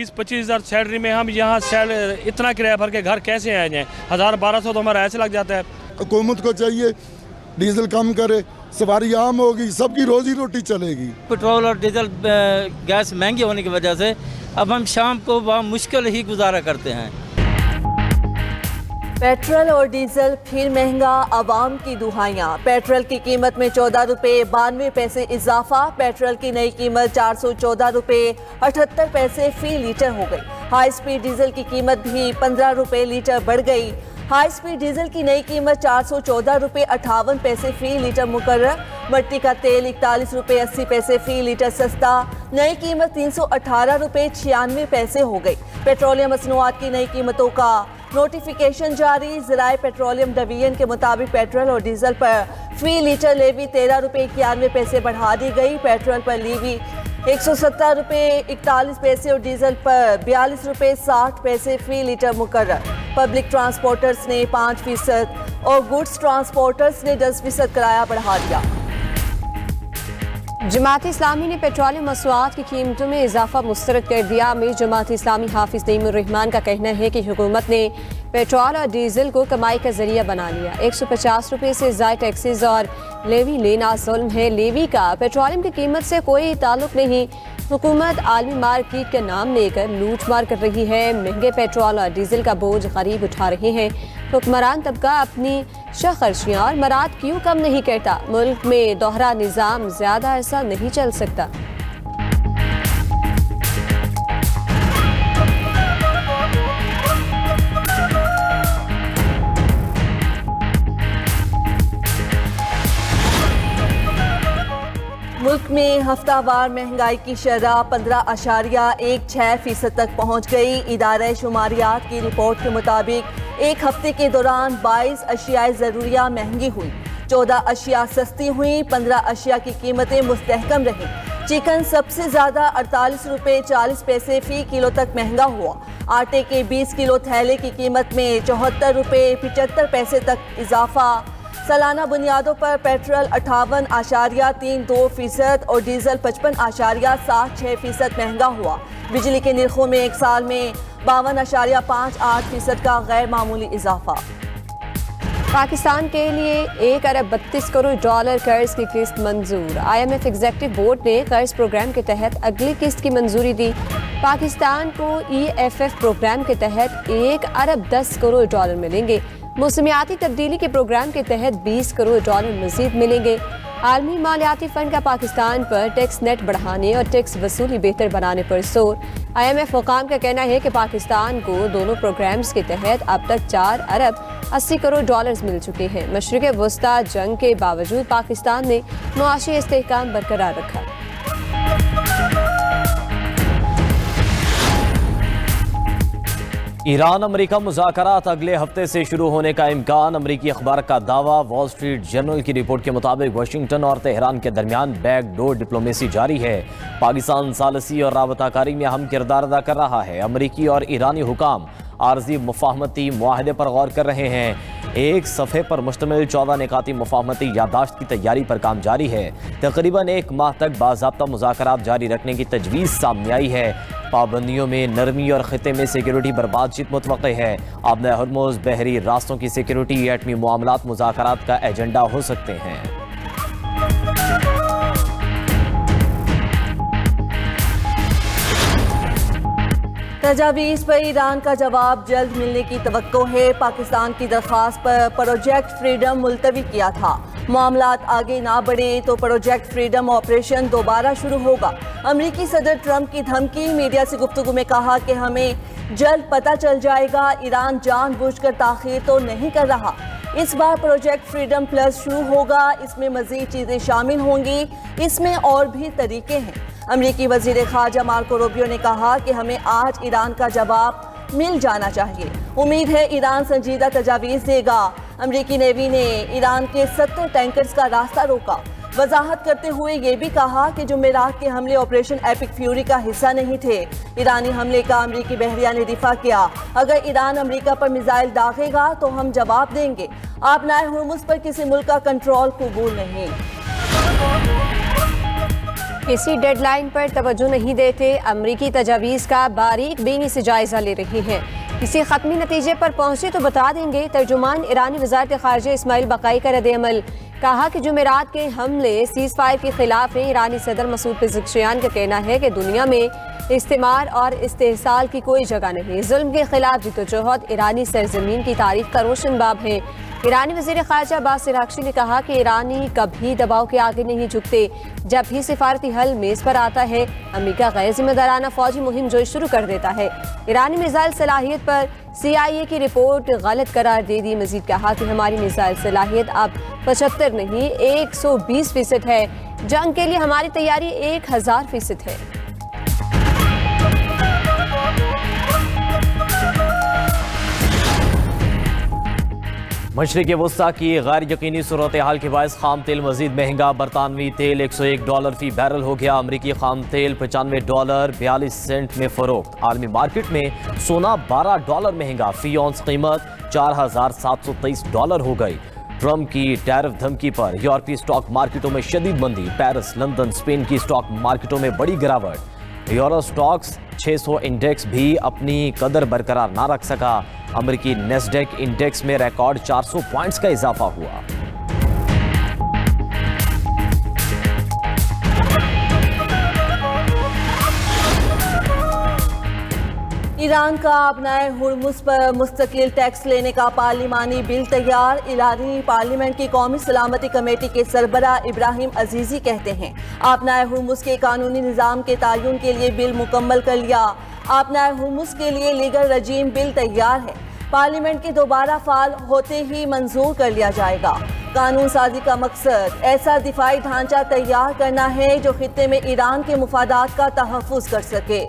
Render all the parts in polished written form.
20-25 हज़ार सैलरी में हम यहाँ इतना किराया भर के घर कैसे आ जाएँ? 1000-1200 तो हमारा ऐसे लग जाता है। हुकूमत को चाहिए डीजल कम करे, सवारी आम होगी, सबकी रोजी रोटी चलेगी। पेट्रोल और डीजल गैस महंगी होने की वजह से अब हम शाम को बहुत मुश्किल ही गुजारा करते हैं। पेट्रोल और डीजल फिर महंगा, आवाम की दुहाइयाँ। पेट्रोल की कीमत में 14 रुपये 92 पैसे इजाफा। पेट्रोल की नई कीमत 414 रुपये 78 पैसे फी लीटर हो गई। हाई स्पीड डीजल की कीमत भी 15 रुपये लीटर बढ़ गई। हाई स्पीड डीजल की नई कीमत 414 रुपये 58 पैसे फी लीटर मुकर्रर। मट्टी का तेल 41 रुपये 80 पैसे फी लीटर सस्ता। नई कीमत 318 रुपये 96 पैसे हो गई। पेट्रोलियम मसनूआत की नई कीमतों का नोटिफिकेशन जारी। ज़राए पेट्रोलियम डिवीजन के मुताबिक पेट्रोल और डीजल पर फी लीटर लेवी 13 रुपये 91 पैसे बढ़ा दी गई। पेट्रोल पर लेवी 170 रुपये 41 पैसे और डीजल पर 42 रुपये 60 पैसे फी लीटर मुकर्रर। पब्लिक ट्रांसपोर्टर्स ने 5% और गुड्स ट्रांसपोर्टर्स ने 10% किराया बढ़ा दिया। जमात इस्लामी ने पेट्रोलियम मसनूआत की कीमतों में इजाफा मुस्तरद कर दिया। में जमात इस्लामी हाफिज नईमुर रहमान का कहना है कि हुकूमत ने पेट्रोल और डीजल को कमाई का जरिया बना लिया। 150 रुपये से ज़ायद टैक्सेस और लेवी लेना जुल्म है। लेवी का पेट्रोलियम की कीमत से कोई ताल्लुक नहीं। हुकूमत आलमी मार्केट का नाम लेकर लूट मार कर रही है। महंगे पेट्रोल और डीजल का बोझ गरीब उठा रहे हैं। हुक्मरान तबका अपनी शखर्शियाँ और मराद क्यों कम नहीं करता? मुल्क में दोहरा निज़ाम ज़्यादा ऐसा नहीं चल सकता। मुल्क में हफ्तावार महंगाई की शरह 15.16% तक पहुँच गई। इदारे शुमारियात की रिपोर्ट के मुताबिक एक हफ्ते के दौरान 22 अशियाए ज़रूरिया महंगी हुई, 14 अशिया सस्ती हुई, 15 अशिया की कीमतें मुस्तहकम रहीं। चिकन सबसे ज़्यादा 48 रुपये 40 पैसे फ़ी किलो तक महंगा हुआ। आटे के 20 किलो थैले की कीमत में 74 रुपये 75 पैसे तक इजाफा। सालाना बुनियादों पर पेट्रोल 58.32% और डीजल 55.76% महंगा हुआ। बिजली के निर्खों में एक साल में 52.58% का गैर मामूली इजाफा। पाकिस्तान के लिए 1 अरब 32 करोड़ डॉलर कर्ज की किस्त मंजूर। IMF एग्जीक्यूटिव बोर्ड ने कर्ज प्रोग्राम के तहत अगली किस्त की मंजूरी दी। पाकिस्तान को EFF प्रोग्राम के तहत 1 अरब 10 करोड़ डॉलर मिलेंगे। मौसमियाती तब्दीली के प्रोग्राम के तहत 20 करोड़ डॉलर मजीद मिलेंगे। आलमी मालियाती फंड का पाकिस्तान पर टैक्स नेट बढ़ाने और टैक्स वसूली बेहतर बनाने पर जोर। IMF हुकाम का कहना है कि पाकिस्तान को दोनों प्रोग्राम्स के तहत अब तक 4 अरब 80 करोड़ डॉलर्स मिल चुके हैं। मशरिक़ वस्ता जंग के बावजूद पाकिस्तान ने मुआशी इस्तेहकाम बरकरार रखा। ईरान अमेरिका मुज़ाकरात अगले हफ्ते से शुरू होने का इम्कान। अमेरिकी अखबार का दावा। वॉल स्ट्रीट जर्नल की रिपोर्ट के मुताबिक वाशिंगटन और तेहरान के दरमियान बैकडोर डिप्लोमेसी जारी है। पाकिस्तान सालसी और राबताकारी में अहम किरदार अदा कर रहा है। अमेरिकी और ईरानी हुकाम आर्जी मुफाहमती मुआहदे पर गौर कर रहे हैं। एक सफ़े पर मुश्तमिल 14 निकाती मुफाहमती यादाश्त की तैयारी पर काम जारी है। तकरीबन 1 माह तक बाज़ाब्ता मुज़ाकरात जारी रखने की तजवीज़ सामने आई है। पाबंदियों में नरमी और खिते में सिक्योरिटी पर बातचीत मुतवक्के है। आबना हरमुज़, बहरी रास्तों की सिक्योरिटी, एटमी मामलात मुज़ाकरात का एजेंडा हो सकते हैं। तजावीज़ पर ईरान का जवाब जल्द मिलने की तवक्को है। पाकिस्तान की दरख्वास्त पर प्रोजेक्ट फ्रीडम मुलतवी किया था। मामलात आगे ना बढ़े तो प्रोजेक्ट फ्रीडम ऑपरेशन दोबारा शुरू होगा। अमेरिकी सदर ट्रंप की धमकी। मीडिया से गुफ्तगू में कहा कि हमें जल्द पता चल जाएगा। ईरान जानबूझकर ताख़ीर तो नहीं कर रहा। इस बार प्रोजेक्ट फ्रीडम प्लस शुरू होगा। इसमें मज़ीद चीज़ें शामिल होंगी। इसमें और भी तरीके हैं। अमेरिकी वज़ीर ख़ारजा मार्को रूबियो ने कहा कि हमें आज ईरान का जवाब मिल जाना चाहिए। उम्मीद है ईरान संजीदा तजावीज़ देगा। अमेरिकी नेवी ने ईरान के 70 टैंकर्स का रास्ता रोका। वजाहत करते हुए ये भी कहा कि जुमेरात के हमले ऑपरेशन एपिक फ्यूरी का हिस्सा नहीं थे। ईरानी हमले का अमेरिकी बहरिया ने दिफा किया। अगर ईरान अमेरिका पर मिसाइल दागेगा तो हम जवाब देंगे। आबनाए हुर्मुज़ पर किसी मुल्क का कंट्रोल कबूल नहीं। किसी डेडलाइन पर तवज्जो नहीं देते, अमरीकी तजावीज़ का बारीक बीनी से जायजा ले रही हैं। किसी खत्मी नतीजे पर पहुंचे तो बता देंगे। तर्जुमान ईरानी वज़ारत ख़ारिजा इस्माइल बक़ाई का रद्द-ए-अमल, कहा कि जुमेरात के हमले सीज़ फायर के खिलाफ हैं। ईरानी सदर मसूद पेज़ेश्कियान का कहना है कि दुनिया में इस्तेमार और इस्तेहसाल की कोई जगह नहीं। जुल्म के खिलाफ जिद्दोजहद ईरानी सरजमीन की तारीख का रोशन बाब है। ईरानी वज़ीर ख़ारिजा अब्बास अराग़ची ने कहा कि ईरानी कभी दबाव के आगे नहीं झुकते। जब भी सिफारती हल मेज़ पर आता है, अमेरिका गैर जिम्मेदाराना फौजी मुहिम जोई शुरू कर देता है। ईरानी मिसाइल सलाहियत पर CIA की रिपोर्ट गलत करार दे दी। मजीद कहा कि हमारी मिसाइल सलाहियत अब 75 नहीं 120% है। जंग के लिए हमारी तैयारी 1000% है। मशरिक़ वस्ता की गैर यकीनी सूरत हाल के बायस खाम तेल मजीद महंगा। बरतानवी तेल $101 फी बैरल हो गया। अमरीकी खाम तेल $95 42 सेंट में फरोख्त। आलमी मार्केट में सोना $12 महंगा। फी औंस कीमत $4723 हो गई। ट्रम्प की टैरिफ धमकी पर यूरोपीय स्टॉक मार्केटों में शदीद मंदी। पेरिस, लंदन, स्पेन की स्टॉक मार्केटों में बड़ी गिरावट। यूरो स्टॉक्स 600 इंडेक्स भी अपनी कदर बरकरार ना रख सका। अमेरिकी नेस्डेक इंडेक्स में रिकॉर्ड 400 पॉइंट्स का इजाफा हुआ। ईरान का अपनाए हुर्मुज़ पर मुस्तकिल टैक्स लेने का पार्लिमानी बिल तैयार। ईरानी पार्लियामेंट की कौमी सलामती कमेटी के सरबरा इब्राहिम अजीजी कहते हैं, अपनाए हुर्मुज़ के कानूनी निज़ाम के तयन के लिए बिल मुकम्मल कर लिया। अपनाए हुर्मुज़ के लिए लीगल रजीम बिल तैयार है। पार्लियामेंट के दोबारा फाल होते ही मंजूर कर लिया जाएगा। कानून साजी का मकसद ऐसा दिफाई ढांचा तैयार करना है जो खित्ते में ईरान के मुफादात का तहफ़्फ़ुज़ कर सके।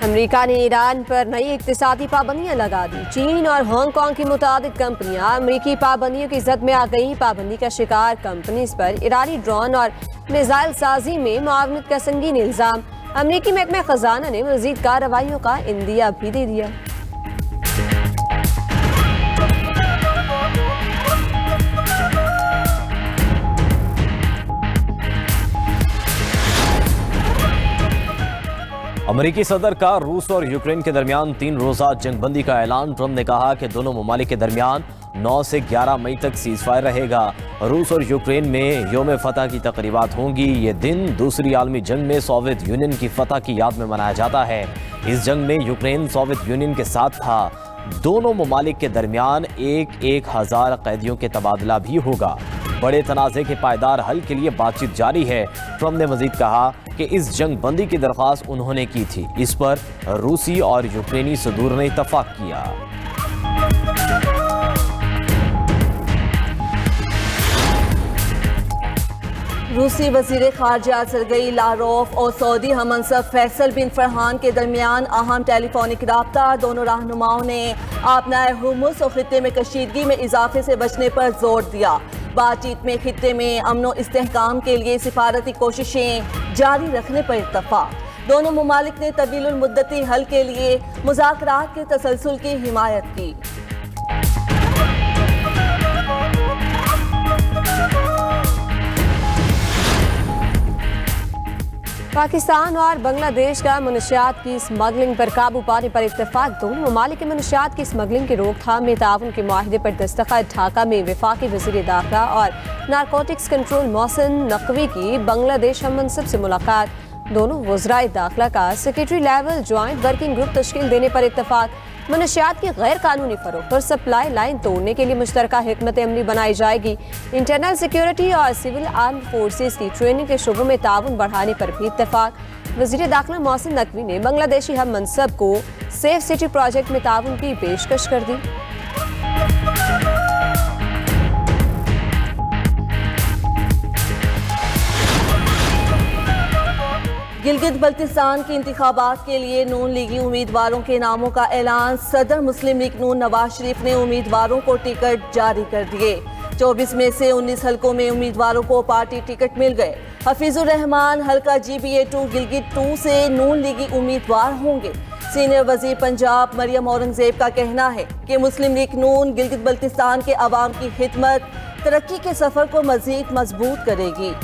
अमेरिका ने ईरान पर नई इक्तिसादी पाबंदियां लगा दी। चीन और हांगकांग की मुतादिद कंपनियां अमेरिकी पाबंदियों की जद में आ गई। पाबंदी का शिकार कंपनीज पर ईरानी ड्रोन और मिसाइल साजी में मुआवनत का संगीन इल्जाम। अमेरिकी महकमा खजाना ने मजीद कार्रवाइयों का इंदिया भी दे दिया। अमेरिकी सदर का रूस और यूक्रेन के दरमियान 3 रोज़ा जंगबंदी का ऐलान। ट्रम्प ने कहा कि दोनों ममालिक के दरमियान 9 से 11 मई तक सीज़ फायर रहेगा। रूस और यूक्रेन में योम फतह की तकरीबात होंगी। ये दिन दूसरी आलमी जंग में सोवियत यूनियन की फतह की याद में मनाया जाता है। इस जंग में यूक्रेन सोवियत यूनियन के साथ था। दोनों ममालिक के दरमियान 1,000 कैदियों के तबादला भी होगा। बड़े तनाज़े के पायदार हल के लिए बातचीत जारी है। ट्रम्प ने मजीद कहा कि इस जंग बंदी की दरख्वास्त उन्होंने की थी। इस पर रूसी और यूक्रेनी सदूर ने इत्तफाक किया। रूसी वज़ीर ख़ारिजा सरगई लारोफ और सऊदी हममंसब फैसल बिन फरहान के दरमियान अहम टेलीफोनिक राब्ता। दोनों रहनुमाओं ने अपनाए हुर्मुज़ और खित्ते में कशीदगी में इजाफे से बचने पर जोर दिया। बातचीत में खित्ते में अमन व इस्तेहकाम के लिए सिफारती कोशिशें जारी रखने पर इत्तफाक। दोनों ममालिक ने तवील मुद्दती हल के लिए मुज़ाकरात के तसलसल की हिमायत की। पाकिस्तान और बांग्लादेश का मनशियात की स्मगलिंग पर काबू पाने पर इत्तेफाक। दोनों ममालिक के मनशियात की स्मगलिंग की रोकथाम में ताउन के माहिदे पर दस्तखत। ढाका में वफाकी वज़ीर दाखिला और नारकोटिक्स कंट्रोल मोहसिन नकवी की बांग्लादेश हममंसब से मुलाकात। दोनों वज़राए दाखिला का secretary level joint working group तश्कील देने पर इत्तेफाक। मनशियात की गैर कानूनी फरोख्त और सप्लाई लाइन तोड़ने के लिए मुश्तरका हिकमत अमली बनाई जाएगी। इंटरनल सिक्योरिटी और सिविल आर्म फोर्सेस की ट्रेनिंग के शोबों में ताउन बढ़ाने पर भी इत्तेफाक। वज़ीर दाखिला मोहसिन नकवी ने बांग्लादेशी हम मनसब को सेफ सिटी प्रोजेक्ट में ताउन की पेशकश कर दी। गिलगित बल्तिस्तान के इंतखाबात के लिए नून लीगी उम्मीदवारों के नामों का ऐलान। सदर मुस्लिम लीग नून नवाज शरीफ ने उम्मीदवारों को टिकट जारी कर दिए। 24 में से 19 हलकों में उम्मीदवारों को पार्टी टिकट मिल गए। हफीजुर रहमान हल्का GBA 2 गिलगित 2 से नून लीगी उम्मीदवार होंगे। सीनियर वजीर पंजाब मरियम औरंगजेब का कहना है कि मुस्लिम लीग नून गिलगित बल्तिस्तान के अवाम की खिदमत तरक्की के सफर को मजीद मजबूत करेगी।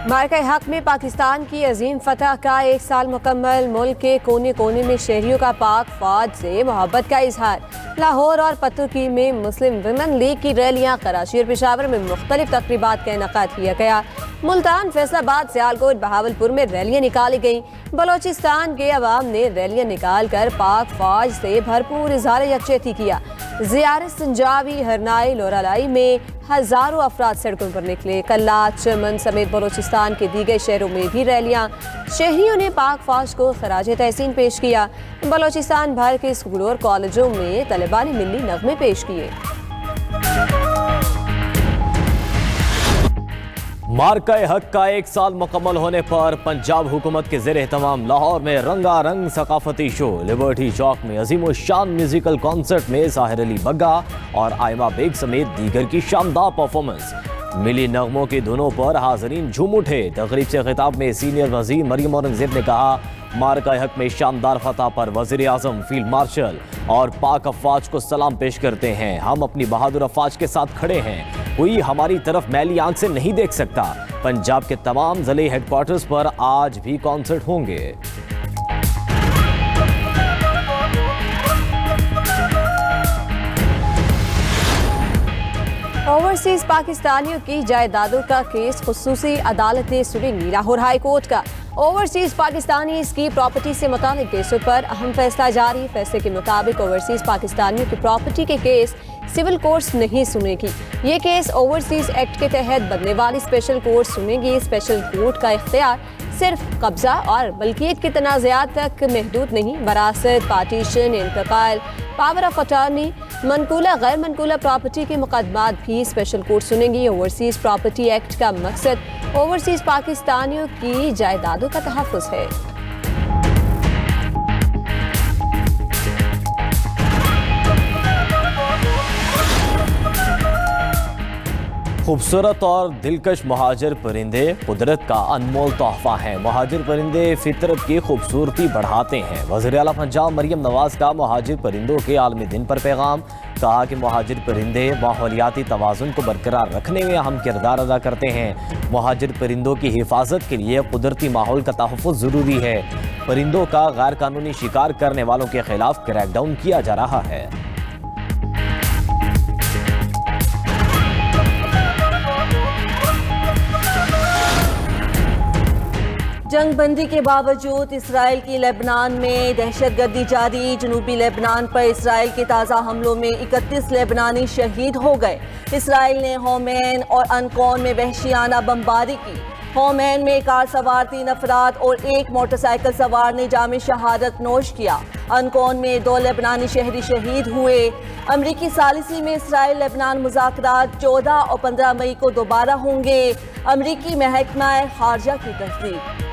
मार्का हक में पाकिस्तान की अजीम फतह का 1 साल मुकम्मल। मुल्क के कोने कोने में शहरियों का पाक फौज से मोहब्बत का इजहार। लाहौर और पतुर्की में मुस्लिम विमेन लीग की रैलियां, कराची और पेशावर में मुख्तलिफ तकरीबात का इनेकाद किया गया। मुल्तान, फैसलाबाद, सियालकोट, बहावलपुर में रैलियां निकाली गईं। बलोचिस्तान के अवाम ने रैलियां निकाल कर पाक फौज से भरपूर इजहार यकजहती किया। ज़ियारत, संजावी, हरनाई, लोरालाई में हजारों अफराद सड़कों पर निकले। कल्ला, चमन समेत बलोचिस्तान के दीगर शहरों में भी रैलियां। शहरियों ने पाक फौज को खराज तहसीन पेश किया। बलोचिस्तान भर के स्कूलों और कॉलेजों में तलबा ने मिली नगमे पेश किए। मार्का हक का 1 साल मुकम्मल होने पर पंजाब हुकूमत के ज़ेर एहतमाम लाहौर में रंगारंग सकाफती शो, लिबर्टी चौक में अजीम शान म्यूजिकल कॉन्सर्ट में साहिर अली बग्गा और आयमा बेग समेत दीगर की शानदार परफॉर्मेंस। मिली नगमों की धुनों पर हाज़रीन झूम उठे। तकरीब से खिताब में सीनियर वजीर मरियम औरंगजेब ने कहा, मार्का हक में शानदार फतह पर वज़ीर आज़म, फील्ड मार्शल और पाक अफवाज को सलाम पेश करते हैं। हम अपनी बहादुर अफवाज के साथ खड़े हैं, कोई हमारी तरफ मैली आंख से नहीं देख सकता। पंजाब के तमाम ज़िले हेडक्वार्टर्स पर आज भी कॉन्सर्ट होंगे। ओवरसीज पाकिस्तानियों की जायदादों का केस खुसूसी अदालत ने सुनेगी। लाहौर हाई कोर्ट का ओवरसीज पाकिस्तानीज़ की प्रॉपर्टी से मुतालिक केसों पर अहम फैसला जारी। फैसले के मुताबिक ओवरसीज पाकिस्तानियों की प्रॉपर्टी के केस सिविल कोर्ट्स नहीं सुनेगी। ये केस ओवरसीज एक्ट के तहत बनने वाली स्पेशल कोर्ट सुनेगी। स्पेशल कोर्ट का इख्तियार सिर्फ कब्जा और मलकियत के तनाज़ात तक महदूद नहीं, वरासत, पार्टीशन, इंतकाल, पावर ऑफ अटॉर्नी, मनकूला गैर मनकूला प्रॉपर्टी के मुकदमात भी स्पेशल कोर्ट सुनेंगी। ओवरसीज प्रॉपर्टी एक्ट का मकसद ओवरसीज पाकिस्तानियों की जायदादों का तहफ़्फ़ुज़ है। खूबसूरत और दिलकश महाजिर परिंदे कुदरत का अनमोल तोहफा हैं। महाजिर परिंदे फितरत की खूबसूरती बढ़ाते हैं। वज़ीर आला पंजाब मरियम नवाज का महाजिर परिंदों के आलमी दिन पर पैगाम। कहा कि महाजिर परिंदे माहौलियाती तवाज़ुन को बरकरार रखने में अहम किरदार अदा करते हैं। महाजिर परिंदों की हिफाजत के लिए कुदरती माहौल का तहफ़्फ़ुज़ ज़रूरी है। परिंदों का गैर कानूनी शिकार करने वालों के खिलाफ क्रैकडाउन किया जा रहा है। जंग बंदी के बावजूद इसराइल की लेबनान में दहशतगर्दी जारी। जनूबी लेबनान पर इसराइल के ताज़ा हमलों में 31 लेबनानी शहीद हो गए। इसराइल ने होमैन और अनकौन में वहशियाना बमबारी की। होमैन में कार सवार 3 अफराद और 1 मोटरसाइकिल सवार ने जाम शहादत नोश किया। अनकौन में 2 लेबनानी शहरी शहीद हुए। अमरीकी सालिसी में इसराइल लेबनान मुज़ाकरात 14 और 15 मई को दोबारा होंगे। अमरीकी महकमा खारजा की तस्दीक।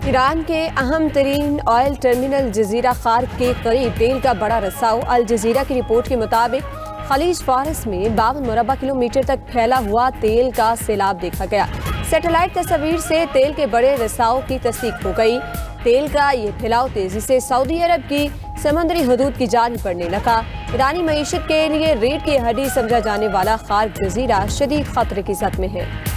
ईरान के अहम तरीन ऑयल टर्मिनल जजीरा खार्क के करीब तेल का बड़ा रसाव। अल जजीरा की रिपोर्ट के मुताबिक खलीज फारस में 52 मुरबा किलोमीटर तक फैला हुआ तेल का सैलाब देखा गया। सैटेलाइट तस्वीर से तेल के बड़े रसाव की तस्दीक हो गई। तेल का ये फैलाव तेजी से सऊदी अरब की समुद्री हदूद की जानिब बढ़ने लगा। ईरानी मईशत के लिए रीढ़ की हड्डी समझा जाने वाला खार्क जजीरा शदीद खतरे की जद में है।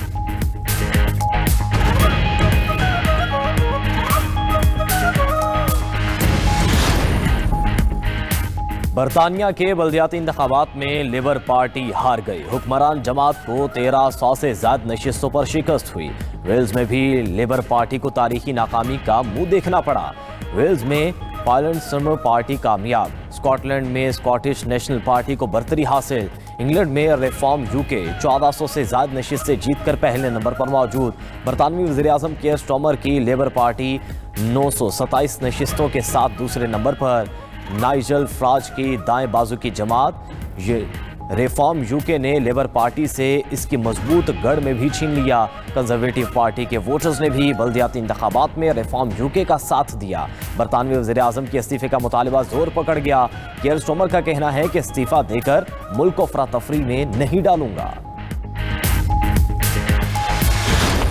बरतानिया के बल्दियाती इंतखाबात में लेबर पार्टी हार गई। हुक्मरान जमात को 1300 से ज्यादा नशिस्तों पर शिकस्त हुई। वेल्स में भी लेबर पार्टी को तारीखी नाकामी का मुंह देखना पड़ा। वेल्स में पायलट समर पार्टी कामयाब। स्कॉटलैंड में स्कॉटिश नेशनल पार्टी को बरतरी हासिल। इंग्लैंड में रिफॉर्म यूके 1400 से ज्यादा नशिस्तें जीतकर पहले नंबर पर मौजूद। बरतानवी वज़ीर आज़म कियर स्टार्मर की लेबर पार्टी 927 नशिस्तों के साथ दूसरे नंबर पर। नाइजल फराज की दाएं बाजू की जमात रिफॉर्म यूके ने लेबर पार्टी से इसकी मजबूत गढ़ में भी छीन लिया। कंजर्वेटिव पार्टी के वोटर्स ने भी बल्दियाती इंतखाबात में रिफॉर्म यूके का साथ दिया। बरतानवी वज़ीर आज़म के इस्तीफे का मुतालिबा जोर पकड़ गया। कियर स्टारमर का कहना है कि इस्तीफा देकर मुल्क को अफरा तफरी में नहीं डालूंगा।